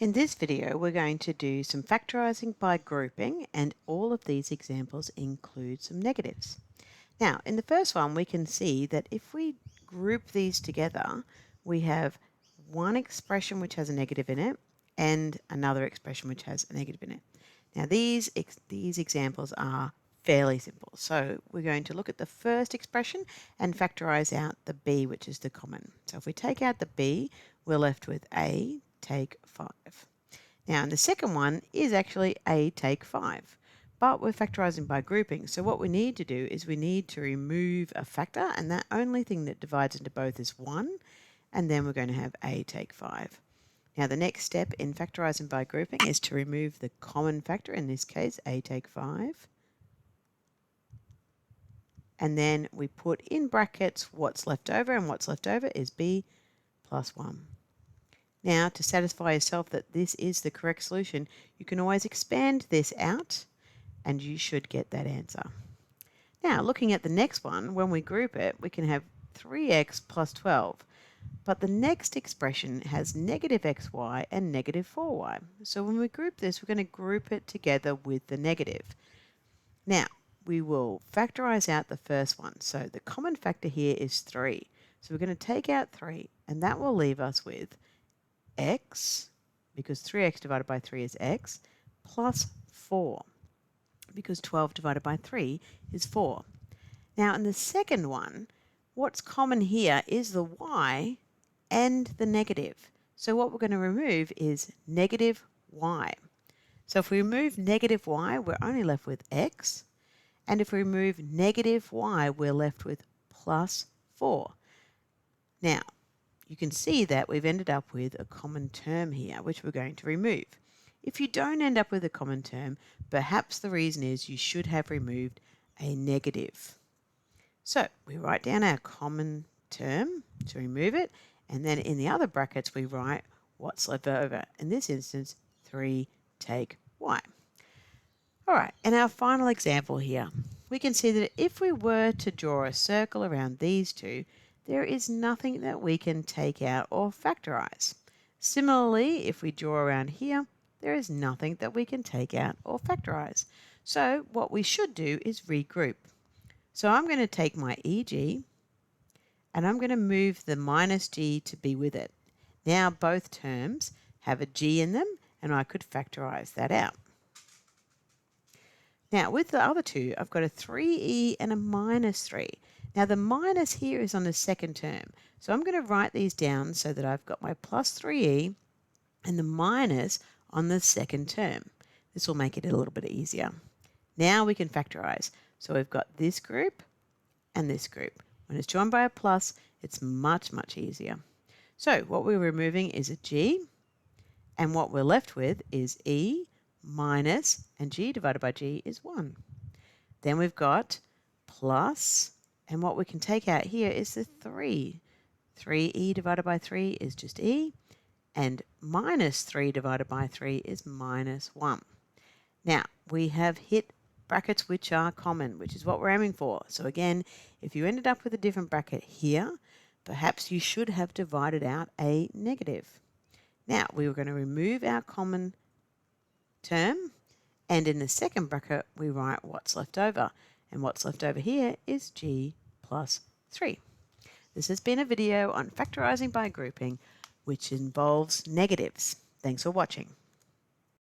In this video, we're going to do some factorising by grouping, and all of these examples include some negatives. Now, in the first one, we can see that if we group these together, we have one expression which has a negative in it and another expression which has a negative in it. Now, these examples are fairly simple. So we're going to look at the first expression and factorise out the b, which is the common. So if we take out the b, we're left with a take 5. Now, and the second one is actually a take 5, but we're factorising by grouping. So what we need to do is we need to remove a factor, and the only thing that divides into both is 1, and then we're going to have a take 5. Now, the next step in factorising by grouping is to remove the common factor, in this case, a take 5. And then we put in brackets what's left over, and what's left over is b plus 1. Now, to satisfy yourself that this is the correct solution, you can always expand this out, and you should get that answer. Now, looking at the next one, when we group it, we can have 3x plus 12. But the next expression has negative xy and negative 4y. So when we group this, we're going to group it together with the negative. Now, we will factorise out the first one. So the common factor here is 3. So we're going to take out 3, and that will leave us with x, because 3x divided by 3 is x, plus 4, because 12 divided by 3 is 4. Now, in the second one, what's common here is the y and the negative. So what we're going to remove is negative y. So if we remove negative y, we're only left with x. And if we remove negative y, we're left with plus 4. Now, you can see that we've ended up with a common term here, which we're going to remove. If you don't end up with a common term, perhaps the reason is you should have removed a negative. So we write down our common term to remove it, and then in the other brackets we write what's left over. In this instance, 3 take y. All right, and our final example here, we can see that if we were to draw a circle around these two, there is nothing that we can take out or factorise. Similarly, if we draw around here, there is nothing that we can take out or factorise. So what we should do is regroup. So I'm going to take my EG, and I'm going to move the minus g to be with it. Now both terms have a g in them, and I could factorise that out. Now with the other two, I've got a 3e and a minus 3. Now the minus here is on the second term. So I'm going to write these down so that I've got my plus 3e and the minus on the second term. This will make it a little bit easier. Now we can factorise. So we've got this group and this group. When it's joined by a plus, it's much, much easier. So what we're removing is a g, and what we're left with is e minus, and g divided by g is 1. Then we've got plus, and what we can take out here is the 3. 3e divided by 3 is just e, and minus 3 divided by 3 is minus 1. Now, we have hit brackets which are common, which is what we're aiming for. So again, if you ended up with a different bracket here, perhaps you should have divided out a negative. Now, we were going to remove our common term, and in the second bracket, we write what's left over. And what's left over here is g plus 3. This has been a video on factorising by grouping, which involves negatives. Thanks for watching.